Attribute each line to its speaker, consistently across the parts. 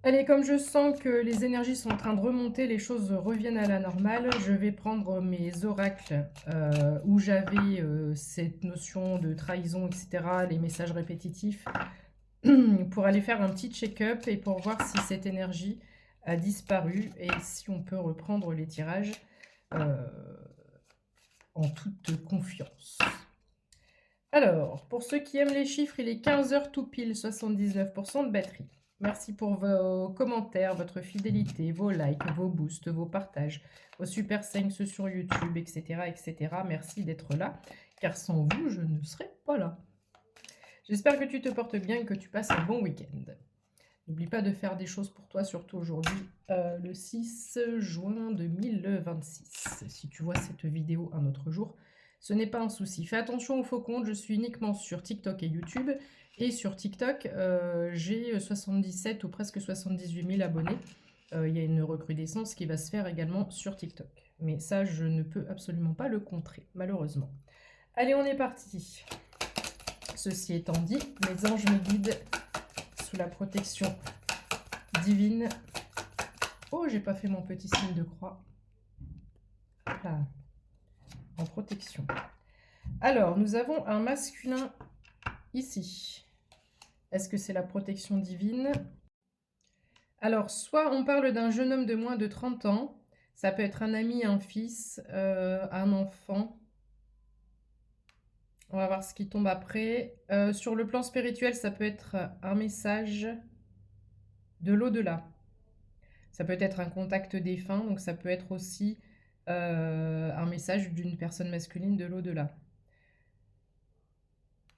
Speaker 1: Allez, comme je sens que les énergies sont en train de remonter, les choses reviennent à la normale, je vais prendre mes oracles où j'avais cette notion de trahison, etc., les messages répétitifs, pour aller faire un petit check-up et pour voir si cette énergie a disparu et si on peut reprendre les tirages euh, en toute confiance. Alors, pour ceux qui aiment les chiffres, il est 15 heures tout pile, 79% de batterie. Merci pour vos commentaires, votre fidélité, vos likes, vos boosts, vos partages, vos super thanks sur YouTube, etc., etc. Merci d'être là, car sans vous, je ne serais pas là. J'espère que tu te portes bien et que tu passes un bon week-end. N'oublie pas de faire des choses pour toi, surtout aujourd'hui, le 6 juin 2026. Si tu vois cette vidéo un autre jour, ce n'est pas un souci. Fais attention aux faux comptes, je suis uniquement sur TikTok et YouTube. Et sur TikTok, j'ai 77 ou presque 78 000 abonnés. Il y a une recrudescence qui va se faire également sur TikTok. Mais ça, je ne peux absolument pas le contrer, malheureusement. Allez, on est parti. Ceci étant dit, mes anges me guident sous la protection divine. Oh, j'ai pas fait mon petit signe de croix. Là, en protection. Alors, nous avons un masculin ici. Est-ce que c'est la protection divine? Alors, soit on parle d'un jeune homme de moins de 30 ans. Ça peut être un ami, un fils, un enfant. On va voir ce qui tombe après. Sur le plan spirituel, ça peut être un message de l'au-delà. Ça peut être un contact défunt, donc ça peut être aussi un message d'une personne masculine de l'au-delà.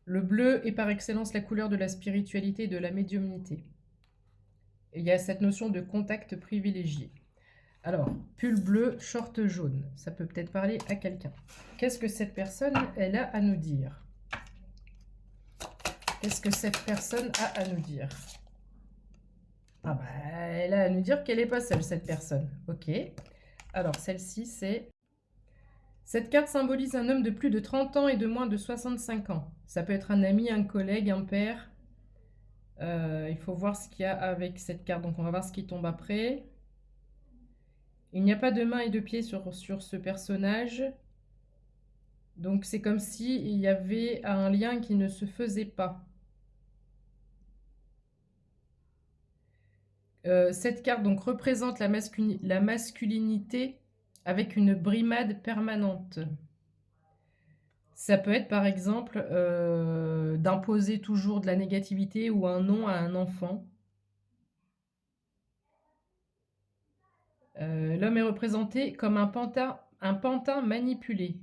Speaker 1: Le bleu est par excellence la couleur de la spiritualité et de la médiumnité. Et il y a cette notion de contact privilégié. Alors, pull bleu, short jaune, ça peut peut-être parler à quelqu'un. Qu'est-ce que cette personne, elle a à nous dire? Qu'est-ce que cette personne a à nous dire? Ah bah, elle a à nous dire qu'elle n'est pas seule, cette personne. Ok. Alors, celle-ci, c'est... Cette carte symbolise un homme de plus de 30 ans et de moins de 65 ans. Ça peut être un ami, un collègue, un père. Il faut voir ce qu'il y a avec cette carte. Donc, on va voir ce qui tombe après. Il n'y a pas de main et de pied sur ce personnage. Donc, c'est comme s'il y avait un lien qui ne se faisait pas. Cette carte donc représente la masculinité avec une brimade permanente. Ça peut être par exemple d'imposer toujours de la négativité ou un non à un enfant. L'homme est représenté comme un pantin manipulé.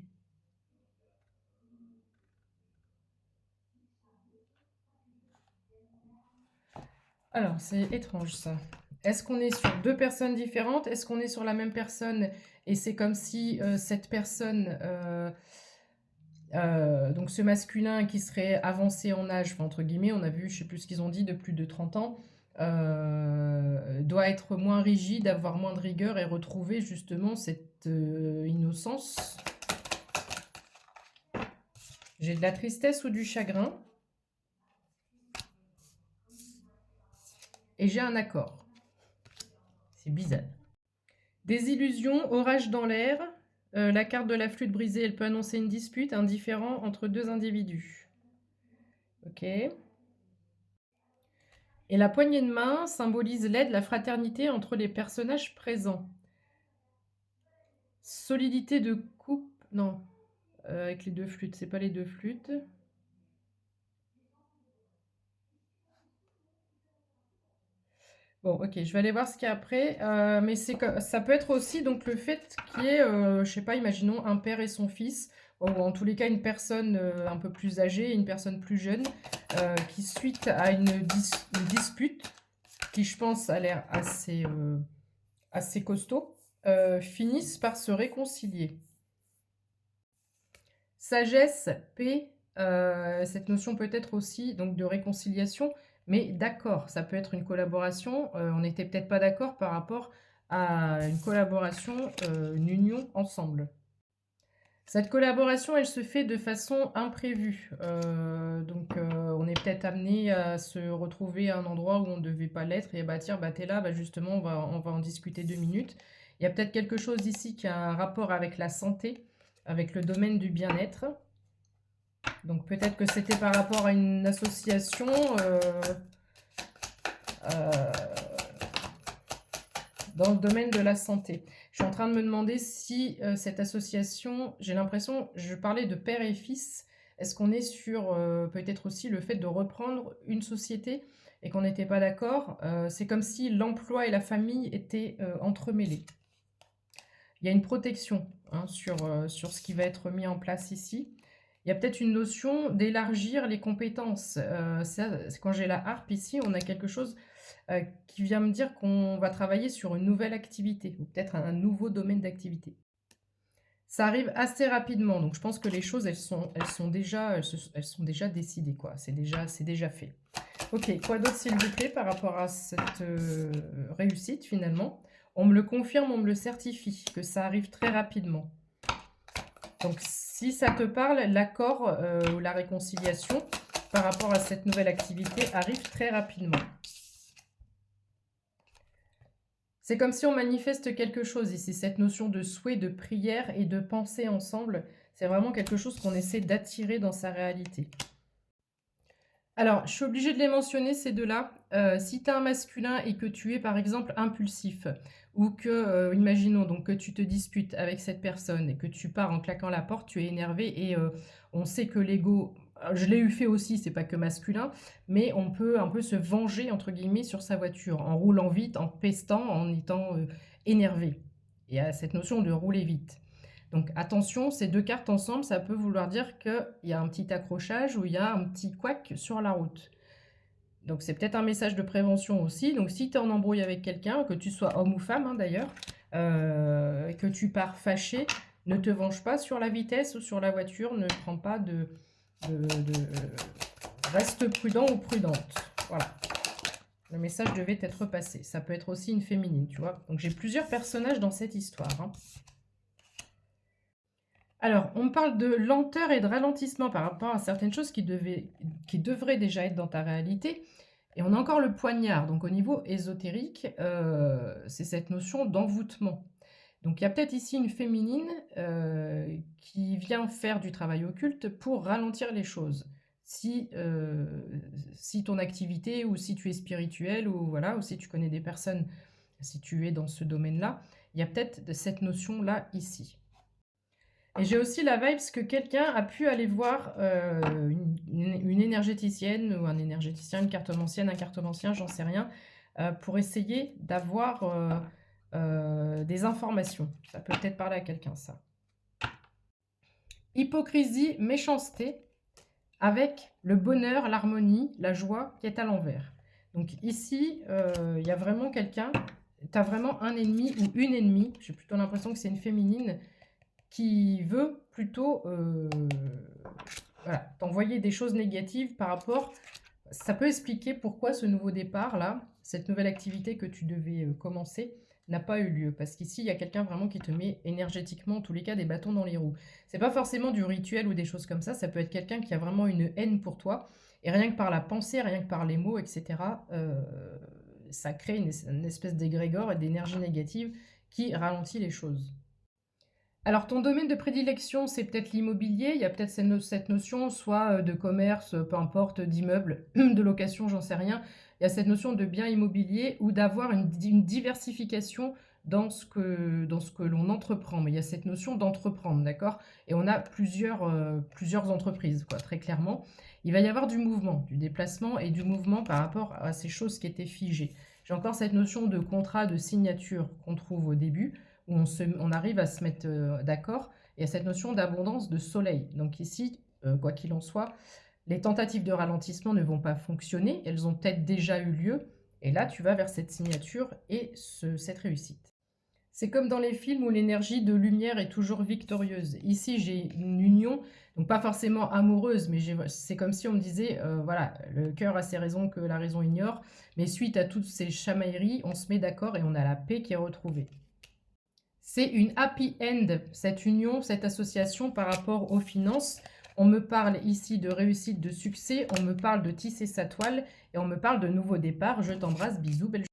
Speaker 1: Alors, c'est étrange ça. Est-ce qu'on est sur deux personnes différentes? Est-ce qu'on est sur la même personne et c'est comme si cette personne, donc ce masculin qui serait avancé en âge, enfin, entre guillemets, on a vu, je sais plus ce qu'ils ont dit, de plus de 30 ans, doit être moins rigide, avoir moins de rigueur et retrouver justement cette innocence. J'ai de la tristesse ou du chagrin. Et j'ai un accord. C'est bizarre. Des illusions, orage dans l'air. La carte de la flûte brisée, elle peut annoncer une dispute, un différend entre deux individus. Ok. Et la poignée de main symbolise l'aide, la fraternité entre les personnages présents. Solidité de coupe. Non. Avec les deux flûtes, c'est pas les deux flûtes. Bon, ok, je vais aller voir ce qu'il y a après. Mais ça peut être aussi donc le fait qu'il y ait, je sais pas, imaginons un père et son fils, ou en tous les cas une personne un peu plus âgée et une personne plus jeune, qui suite à une dispute, qui je pense a l'air assez costaud, finissent par se réconcilier. Sagesse, paix, cette notion peut être aussi donc de réconciliation, mais d'accord, ça peut être une collaboration. On n'était peut-être pas d'accord par rapport à une collaboration, une union ensemble. Cette collaboration, elle se fait de façon imprévue. On est peut-être amené à se retrouver à un endroit où on ne devait pas l'être et bah tiens, bah t'es là, bah justement, on va en discuter 2 minutes. Il y a peut-être quelque chose ici qui a un rapport avec la santé, avec le domaine du bien-être. Donc peut-être que c'était par rapport à une association euh, dans le domaine de la santé. Je suis en train de me demander si cette association, j'ai l'impression, je parlais de père et fils, est-ce qu'on est sur peut-être aussi le fait de reprendre une société et qu'on n'était pas d'accord. C'est comme si l'emploi et la famille étaient entremêlés. Il y a une protection hein, sur ce qui va être mis en place ici. Il y a peut-être une notion d'élargir les compétences. Quand j'ai la harpe ici, on a quelque chose qui vient me dire qu'on va travailler sur une nouvelle activité, ou peut-être un nouveau domaine d'activité. Ça arrive assez rapidement, donc je pense que les choses, elles sont déjà décidées, quoi. C'est déjà fait. Ok, quoi d'autre s'il vous plaît par rapport à cette réussite finalement? On me le confirme, on me le certifie, que ça arrive très rapidement. Donc si ça te parle, l'accord ou la réconciliation par rapport à cette nouvelle activité arrive très rapidement. C'est comme si on manifeste quelque chose ici, cette notion de souhait, de prière et de penser ensemble. C'est vraiment quelque chose qu'on essaie d'attirer dans sa réalité. Alors, je suis obligée de les mentionner, ces deux-là. Si tu as un masculin et que tu es, par exemple, impulsif, ou que, imaginons, donc que tu te disputes avec cette personne et que tu pars en claquant la porte, tu es énervé et on sait que l'ego, je l'ai eu fait aussi, c'est pas que masculin, mais on peut un peu se venger, entre guillemets, sur sa voiture, en roulant vite, en pestant, en étant énervé. Il y a cette notion de rouler vite. Donc attention, ces deux cartes ensemble, ça peut vouloir dire qu'il y a un petit accrochage ou il y a un petit couac sur la route. Donc c'est peut-être un message de prévention aussi. Donc si tu es en embrouille avec quelqu'un, que tu sois homme ou femme hein, d'ailleurs, que tu pars fâché, ne te venge pas sur la vitesse ou sur la voiture, ne prends pas reste prudent ou prudente. Voilà. Le message devait être passé. Ça peut être aussi une féminine, tu vois. Donc j'ai plusieurs personnages dans cette histoire. Hein. Alors, on parle de lenteur et de ralentissement par rapport à certaines choses qui devraient déjà être dans ta réalité. Et on a encore le poignard. Donc, au niveau ésotérique, c'est cette notion d'envoûtement. Donc, il y a peut-être ici une féminine qui vient faire du travail occulte pour ralentir les choses. Si ton activité ou si tu es spirituel ou voilà, ou si tu connais des personnes, si tu es dans ce domaine-là, il y a peut-être cette notion-là ici. Et j'ai aussi la vibe que quelqu'un a pu aller voir une énergéticienne ou un énergéticien, une cartomancienne, un cartomancien, j'en sais rien, pour essayer d'avoir des informations. Ça peut peut-être parler à quelqu'un, ça. Hypocrisie, méchanceté, avec le bonheur, l'harmonie, la joie qui est à l'envers. Donc ici, il y a vraiment quelqu'un, tu as vraiment un ennemi ou une ennemie, j'ai plutôt l'impression que c'est une féminine, qui veut plutôt voilà, t'envoyer des choses négatives par rapport... Ça peut expliquer pourquoi ce nouveau départ-là, cette nouvelle activité que tu devais commencer, n'a pas eu lieu. Parce qu'ici, il y a quelqu'un vraiment qui te met énergétiquement, en tous les cas, des bâtons dans les roues. C'est pas forcément du rituel ou des choses comme ça peut être quelqu'un qui a vraiment une haine pour toi. Et rien que par la pensée, rien que par les mots, etc., ça crée une espèce d'égrégore et d'énergie négative qui ralentit les choses. Alors, ton domaine de prédilection, c'est peut-être l'immobilier. Il y a peut-être cette notion, soit de commerce, peu importe, d'immeuble, de location, j'en sais rien. Il y a cette notion de bien immobilier ou d'avoir une diversification dans ce que l'on entreprend. Mais il y a cette notion d'entreprendre, d'accord? Et on a plusieurs entreprises, quoi, très clairement. Il va y avoir du mouvement, du déplacement et du mouvement par rapport à ces choses qui étaient figées. J'ai encore cette notion de contrat, de signature qu'on trouve au début où on arrive à se mettre d'accord, et à cette notion d'abondance de soleil. Donc ici, quoi qu'il en soit, les tentatives de ralentissement ne vont pas fonctionner, elles ont peut-être déjà eu lieu, et là tu vas vers cette signature et cette réussite. C'est comme dans les films où l'énergie de lumière est toujours victorieuse. Ici, j'ai une union, donc pas forcément amoureuse, mais c'est comme si on me disait, voilà, le cœur a ses raisons que la raison ignore, mais suite à toutes ces chamailleries, on se met d'accord et on a la paix qui est retrouvée. C'est une happy end, cette union, cette association par rapport aux finances. On me parle ici de réussite, de succès, on me parle de tisser sa toile et on me parle de nouveau départ. Je t'embrasse, bisous, belle